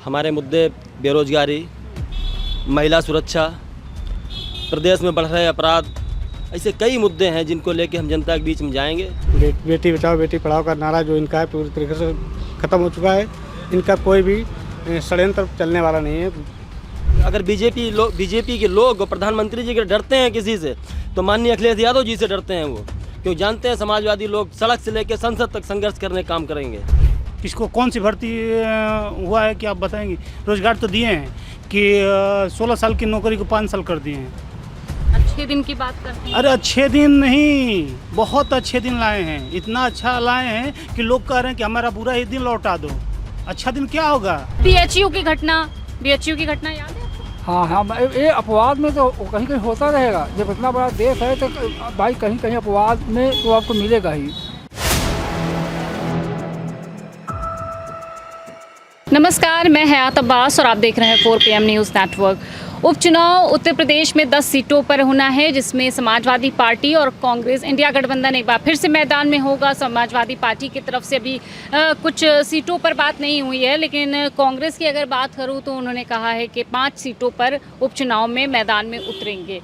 हमारे मुद्दे बेरोजगारी, महिला सुरक्षा, प्रदेश में बढ़ रहे अपराध, ऐसे कई मुद्दे हैं जिनको लेकर हम जनता के बीच में जाएंगे। बेटी बचाओ बेटी पढ़ाओ का नारा जो इनका है पूरी तरीके से ख़त्म हो चुका है। इनका कोई भी षड्यंत्र चलने वाला नहीं है। अगर बीजेपी के लोग प्रधानमंत्री जी के डरते हैं किसी से, तो माननीय अखिलेश यादव जी से डरते हैं वो, क्योंकि जानते हैं समाजवादी लोग सड़क से लेकर संसद तक संघर्ष करने का काम करेंगे। किसको कौन सी भर्ती हुआ है कि आप बताएंगे? रोजगार तो दिए हैं कि 16 साल की नौकरी को 5 साल कर दिए हैं। अच्छे दिन की बात करते हैं। अरे अच्छे दिन नहीं, बहुत अच्छे दिन लाए हैं। इतना अच्छा लाए हैं कि लोग कह रहे हैं कि हमारा बुरा ही दिन लौटा दो। अच्छा दिन क्या होगा? बीएचयू की घटना याद है? हाँ, ये अपवाद में तो कहीं कहीं होता रहेगा। जब इतना बड़ा देश है तो भाई कहीं कहीं अपवाद में तो आपको मिलेगा ही। नमस्कार, मैं हयात अब्बास और आप देख रहे हैं 4PM न्यूज़ नेटवर्क। उपचुनाव उत्तर प्रदेश में 10 सीटों पर होना है, जिसमें समाजवादी पार्टी और कांग्रेस इंडिया गठबंधन एक बार फिर से मैदान में होगा। समाजवादी पार्टी की तरफ से अभी कुछ सीटों पर बात नहीं हुई है, लेकिन कांग्रेस की अगर बात करूं तो उन्होंने कहा है कि 5 सीटों पर उपचुनाव में मैदान में उतरेंगे।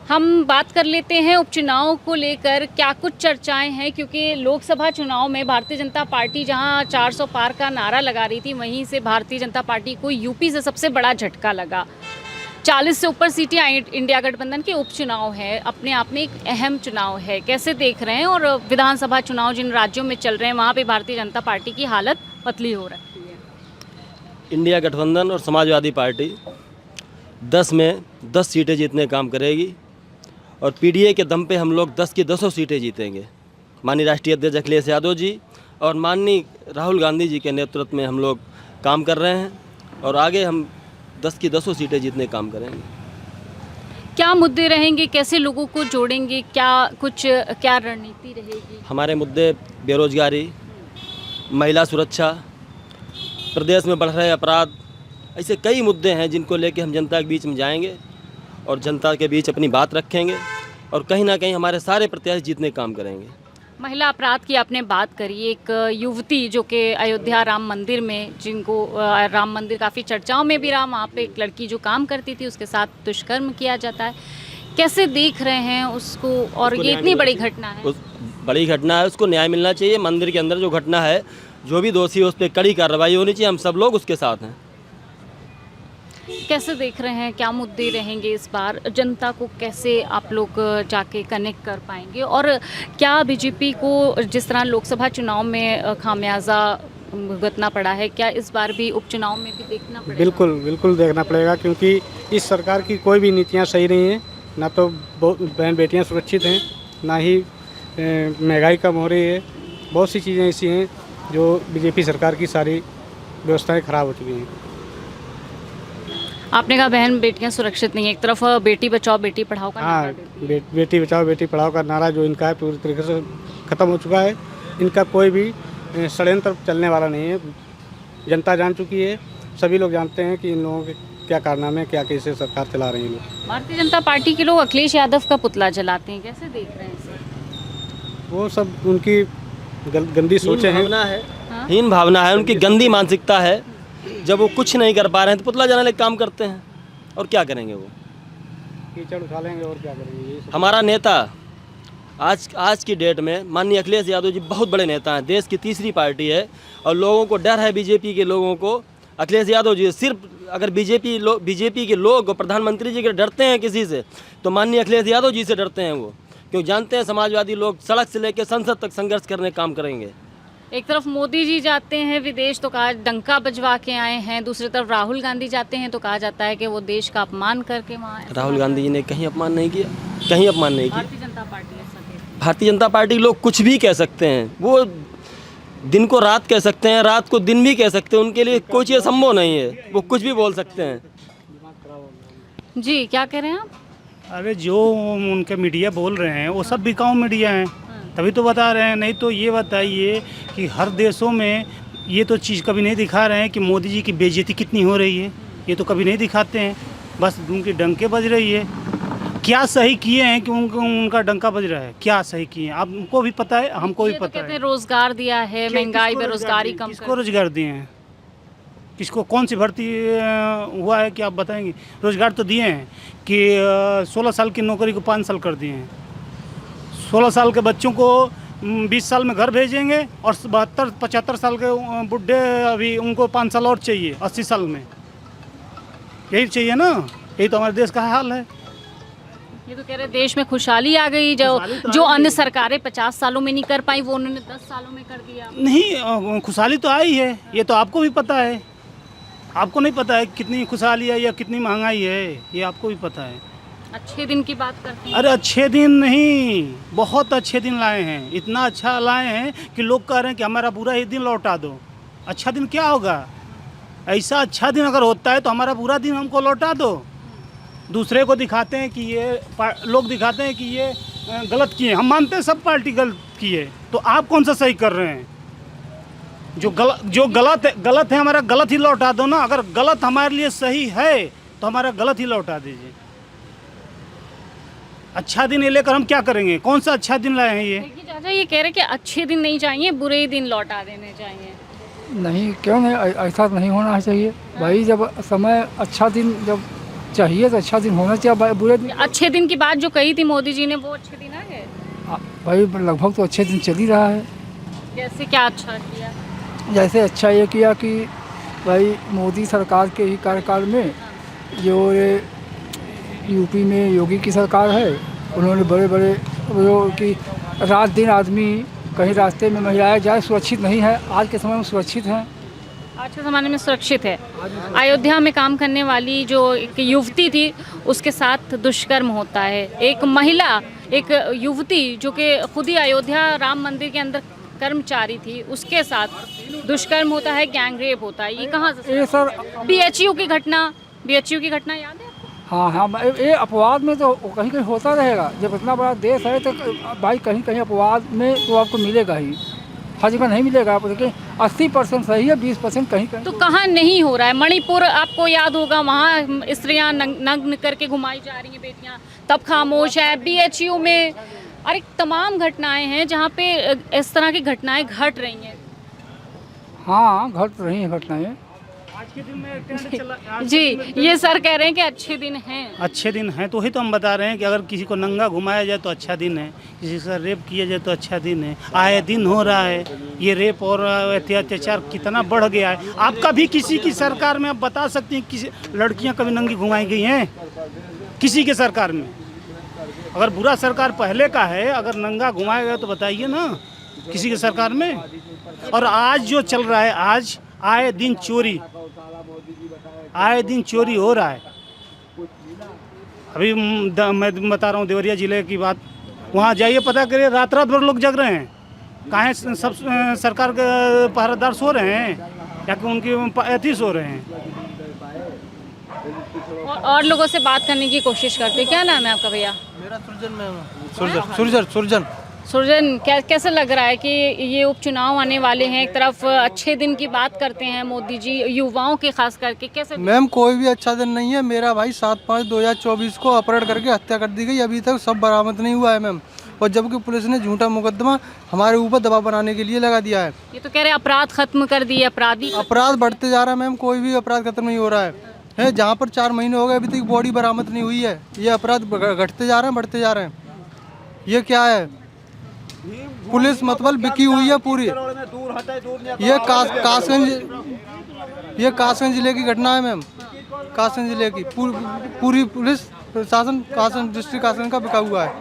हम बात कर लेते हैं उपचुनाव को लेकर क्या कुछ चर्चाएं हैं, क्योंकि लोकसभा चुनाव में भारतीय जनता पार्टी जहां 400 पार का नारा लगा रही थी, वहीं से भारतीय जनता पार्टी को यूपी से सबसे बड़ा झटका लगा। 40 से ऊपर सीटें इंडिया गठबंधन के उपचुनाव है, अपने आप में एक अहम चुनाव है। कैसे देख रहे हैं? और विधानसभा चुनाव जिन राज्यों में चल रहे हैं वहाँ पे भारतीय जनता पार्टी की हालत पतली हो रही है। इंडिया गठबंधन और समाजवादी पार्टी 10 में 10 सीटें जीतने का काम करेगी और पीडीए के दम पे हम लोग 10 की 10 सीटें जीतेंगे। माननीय राष्ट्रीय अध्यक्ष अखिलेश यादव जी और माननीय राहुल गांधी जी के नेतृत्व में हम लोग काम कर रहे हैं और आगे हम 10 की 10 सीटें जीतने का काम करेंगे। क्या मुद्दे रहेंगे? कैसे लोगों को जोड़ेंगे? क्या रणनीति रहेगी? हमारे मुद्दे बेरोजगारी, महिला सुरक्षा, प्रदेश में बढ़ रहे अपराध, ऐसे कई मुद्दे हैं जिनको लेकर हम जनता के बीच में जाएंगे और जनता के बीच अपनी बात रखेंगे और कहीं ना कहीं हमारे सारे प्रत्याशी जीतने का काम करेंगे। महिला अपराध की आपने बात करी। एक युवती जो कि अयोध्या राम मंदिर में, जिनको राम मंदिर काफ़ी चर्चाओं में भी रहा, वहाँ पे एक लड़की जो काम करती थी उसके साथ दुष्कर्म किया जाता है। कैसे देख रहे हैं उसको? और ये इतनी बड़ी घटना है, बड़ी घटना है, उसको न्याय मिलना चाहिए। मंदिर के अंदर जो घटना है, जो भी दोषी है उस पर कड़ी कार्रवाई होनी चाहिए। हम सब लोग उसके साथ हैं। कैसे देख रहे हैं? क्या मुद्दे रहेंगे इस बार? जनता को कैसे आप लोग जाके कनेक्ट कर पाएंगे? और क्या बीजेपी को जिस तरह लोकसभा चुनाव में खामियाजा भुगतना पड़ा है, क्या इस बार भी उपचुनाव में भी देखना पड़ेगा? बिल्कुल देखना पड़ेगा, क्योंकि इस सरकार की कोई भी नीतियाँ सही नहीं हैं। ना तो बहन बेटियाँ सुरक्षित हैं, ना ही महंगाई कम हो रही है। बहुत सी चीज़ें ऐसी हैं जो बीजेपी सरकार की सारी व्यवस्थाएँ ख़राब हो चुकी हैं। आपने कहा बहन बेटियां सुरक्षित नहीं है, एक तरफ बेटी बचाओ बेटी पढ़ाओ का नारा बेटी बचाओ बेटी पढ़ाओ का नारा जो इनका है पूरी तरीके से ख़त्म हो चुका है। इनका कोई भी षड्यंत्र चलने वाला नहीं है। जनता जान चुकी है, सभी लोग जानते हैं कि इन लोगों के क्या कारनामे, क्या कैसे सरकार चला रही है लोग। भारतीय जनता पार्टी के लोग अखिलेश यादव का पुतला जलाते हैं, कैसे देख रहे हैं इसे? वो सब उनकी गंदी सोचें हैं। हीन भावना है, उनकी गंदी मानसिकता है। जब वो कुछ नहीं कर पा रहे हैं तो पुतला जलाने का काम करते हैं, और क्या करेंगे? वो कीचड़ उठा लेंगे और क्या करेंगे। हमारा नेता आज की डेट में माननीय अखिलेश यादव जी बहुत बड़े नेता हैं। देश की तीसरी पार्टी है और लोगों को डर है बीजेपी के लोगों को। अखिलेश यादव जी सिर्फ अगर बीजेपी के लोग प्रधानमंत्री जी के डरते हैं किसी से, तो माननीय अखिलेश यादव जी से डरते हैं वो, क्योंकि जानते हैं समाजवादी लोग सड़क से लेकर संसद तक संघर्ष करने का काम करेंगे। एक तरफ मोदी जी जाते हैं विदेश तो कहा डंका बजवा के आए हैं, दूसरी तरफ राहुल गांधी जाते हैं तो कहा जाता है कि वो देश का अपमान करके वहाँ। राहुल गांधी जी ने कहीं अपमान नहीं किया, कहीं अपमान नहीं किया। भारतीय जनता पार्टी ऐसा कहती है। भारतीय जनता पार्टी के लोग कुछ भी कह सकते हैं, वो दिन को रात कह सकते हैं, रात को दिन भी कह सकते हैं। उनके लिए कोई चीज़ संभव नहीं है, वो कुछ भी बोल सकते हैं। जी क्या कह रहे हैं आप? अरे जो उनके मीडिया बोल रहे हैं वो सब बिकाऊ मीडिया हैं, तभी तो बता रहे हैं। नहीं तो ये बताइए कि हर देशों में ये तो चीज़ कभी नहीं दिखा रहे हैं कि मोदी जी की बेइज्जती कितनी हो रही है। ये तो कभी नहीं दिखाते हैं, बस उनकी डंके बज रही है। क्या सही किए हैं कि उनका डंका बज रहा है? क्या सही किए हैं आपको भी पता है, हमको भी पता है। रोजगार दिया है, महंगाई बेरोजगारी कम, किसको रोजगार दिए हैं? किसको कौन सी भर्ती हुआ है कि आप बताएंगे? रोजगार तो दिए हैं कि 16 साल की नौकरी को 5 साल कर दिए हैं। 16 साल के बच्चों को 20 साल में घर भेजेंगे और 72-75 साल के बुढ़े अभी उनको 5 साल और चाहिए 80 साल में। यही चाहिए ना, यही तो हमारे देश का हाल है। ये तो कह रहे देश में खुशहाली आ गई, जो अन्य सरकारें 50 सालों में नहीं कर पाई वो उन्होंने 10 सालों में कर दिया। नहीं, खुशहाली तो आई है, ये तो आपको भी पता है। आपको नहीं पता है कितनी खुशहाली है या कितनी महंगाई है, ये आपको भी पता है। अच्छे दिन की बात करते हैं। अरे अच्छे दिन नहीं, बहुत अच्छे दिन लाए हैं। इतना अच्छा लाए हैं कि लोग कह रहे हैं कि हमारा बुरा ही दिन लौटा दो। अच्छा दिन क्या होगा? ऐसा अच्छा दिन अगर होता है तो हमारा बुरा दिन हमको लौटा दो। दूसरे को दिखाते हैं कि लोग दिखाते हैं कि ये गलत किए। हम मानते हैं सब पार्टी गलत किए, तो आप कौन सा सही कर रहे हैं? जो गलत है हमारा गलत ही लौटा दो ना। अगर गलत हमारे लिए सही है तो हमारा गलत ही लौटा दीजिए। अच्छा दिन ये लेकर हम क्या करेंगे? कौन सा अच्छा दिन लाए हैं ये? देखिए चाचा, ये कह रहे कि अच्छे दिन नहीं चाहिए, बुरे दिन लौटा देने चाहिए। नहीं, क्यों नहीं, ऐसा नहीं होना चाहिए भाई। जब समय अच्छा दिन जब चाहिए तो अच्छा दिन होना चाहिए भाई। बुरे दिन, अच्छे दिन की बात जो कही थी मोदी जी ने, वो अच्छे दिन आ गए भाई लगभग तो अच्छे दिन चल ही रहा है। जैसे क्या अच्छा किया? जैसे अच्छा ये किया कि भाई मोदी सरकार के ही कार्यकाल में जो यूपी में योगी की सरकार है, उन्होंने बड़े बड़े जो कि रात दिन आदमी कहीं रास्ते में महिलाएं जाए सुरक्षित नहीं है। आज के समय में सुरक्षित हैं। आज के ज़माने में सुरक्षित है। अयोध्या में काम करने वाली जो एक युवती थी उसके साथ दुष्कर्म होता है। एक महिला, एक युवती जो कि खुद ही अयोध्या राम मंदिर के अंदर कर्मचारी थी, उसके साथ दुष्कर्म होता है, गैंग रेप होता है। ये कहाँ से? ये सर BHU की घटना याद है? हाँ हाँ, ये अपवाद में तो कहीं कहीं होता रहेगा। जब इतना बड़ा देश है तो भाई कहीं कहीं अपवाद में तो आपको मिलेगा ही, हर जगह नहीं मिलेगा। आप देखिए 80% सही है, 20% कहीं कहीं। तो कहाँ नहीं हो रहा है? मणिपुर आपको याद होगा, वहाँ स्त्रियाँ नग्न करके घुमाई जा रही हैं बेटियाँ, तब खामोश है। BHU में अरे तमाम घटनाएं हैं जहाँ पे इस तरह की घटनाएं घट रही हैं। हाँ, घट रही हैं घटनाएं। आज के दिन में ट्रेंड चला जी, ये सर कह रहे हैं कि अच्छे दिन हैं। अच्छे दिन हैं तो ही तो हम बता रहे हैं कि अगर किसी को नंगा घुमाया जाए तो अच्छा दिन है, किसी से रेप किया जाए तो अच्छा दिन है। आए दिन हो रहा है ये रेप और अत्याचार कितना बढ़ गया है। आप कभी किसी की सरकार में आप बता सकते हैं किसी लड़कियां कभी नंगी घुमाई गई हैं? किसी के सरकार में? अगर बुरा सरकार पहले का है, अगर नंगा घुमाया गया तो बताइए ना किसी की सरकार में। और आज जो चल रहा है, आज आए दिन चोरी हो रहा है। अभी मैं बता रहा हूँ देवरिया जिले की बात, वहाँ जाइए पता करिए, रात भर लोग जग रहे हैं। कहाँ सब सरकार के पहरेदार सो रहे हैं या कि उनकी अतिथि सो रहे हैं? और लोगों से बात करने की कोशिश करते। क्या नाम है आपका भैया? मेरा सुरजन। सुरजन, कैसे लग रहा है कि ये उपचुनाव आने वाले हैं? एक तरफ अच्छे दिन की बात करते हैं मोदी जी, युवाओं के खास करके, कैसे? मैम कोई भी अच्छा दिन नहीं है। मेरा भाई 7/5/2024 को अपहरण करके हत्या कर दी गई, अभी तक सब बरामद नहीं हुआ है मैम। और जबकि पुलिस ने झूठा मुकदमा हमारे ऊपर दबाव बनाने के लिए लगा दिया है। ये तो कह रहे अपराध खत्म कर दिए, अपराध बढ़ते जा रहा है मैम, कोई भी अपराध खत्म नहीं हो रहा है। जहाँ पर 4 महीने हो गए अभी तक बॉडी बरामद नहीं हुई है। ये अपराध घटते जा रहे हैं, बढ़ते जा रहे हैं। ये क्या है? पुलिस मतलब बिकी हुई है पूरी। ये कासगंज जिले की घटना है मैम। कासगंज जिले की पूरी पुलिस प्रशासन डिस्ट्रिक्ट कासगंज का बिका हुआ है।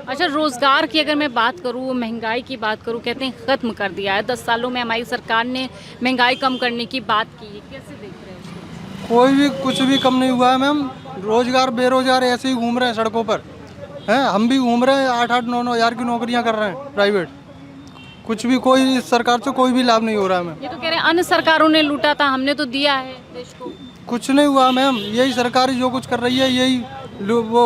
अच्छा, रोजगार की अगर मैं बात करूँ, महंगाई की बात करूँ, कहते हैं खत्म कर दिया है। 10 सालों में हमारी सरकार ने महंगाई कम करने की बात की है, कैसे देख रहे हैं? कोई भी कुछ भी कम नहीं हुआ है मैम। रोजगार बेरोजगार ऐसे ही घूम रहे हैं सड़कों पर हैं। हम भी घूम रहे हैं, 8-8, 9-9 हज़ार की नौकरियां कर रहे हैं प्राइवेट। कुछ भी कोई इस सरकार से कोई भी लाभ नहीं हो रहा है मैम। ये तो कह रहे हैं अन्य सरकारों ने लूटा था, हमने तो दिया है देश को। कुछ नहीं हुआ मैम। यही सरकार जो कुछ कर रही है, यही वो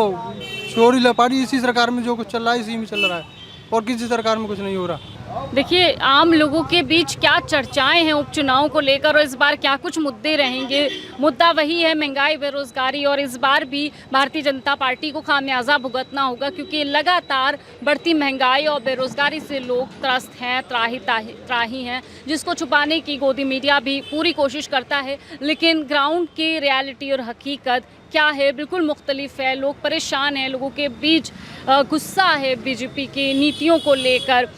चोरी लपाटी, इसी सरकार में जो कुछ चल रहा है इसी में चल रहा है, और किसी सरकार में कुछ नहीं हो रहा। देखिए, आम लोगों के बीच क्या चर्चाएं हैं उपचुनाव को लेकर और इस बार क्या कुछ मुद्दे रहेंगे? मुद्दा वही है महंगाई, बेरोजगारी, और इस बार भी भारतीय जनता पार्टी को खामियाजा भुगतना होगा क्योंकि लगातार बढ़ती महंगाई और बेरोजगारी से लोग त्रस्त हैं, त्राही हैं, जिसको छुपाने की गोदी मीडिया भी पूरी कोशिश करता है। लेकिन ग्राउंड की रियलिटी और हकीकत क्या है, बिल्कुल मुख्तलिफ है। लोग परेशान हैं, लोगों के बीच गुस्सा है बीजेपी की नीतियों को लेकर।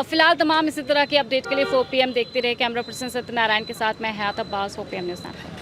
फिलहाल तमाम इसी तरह के अपडेट के लिए 4 PM देखते रहे। कैमरा पर्सन सत्यनारायण के साथ मैं हयात अब्बास, 4 PM न्यूज़ नेटवर्क।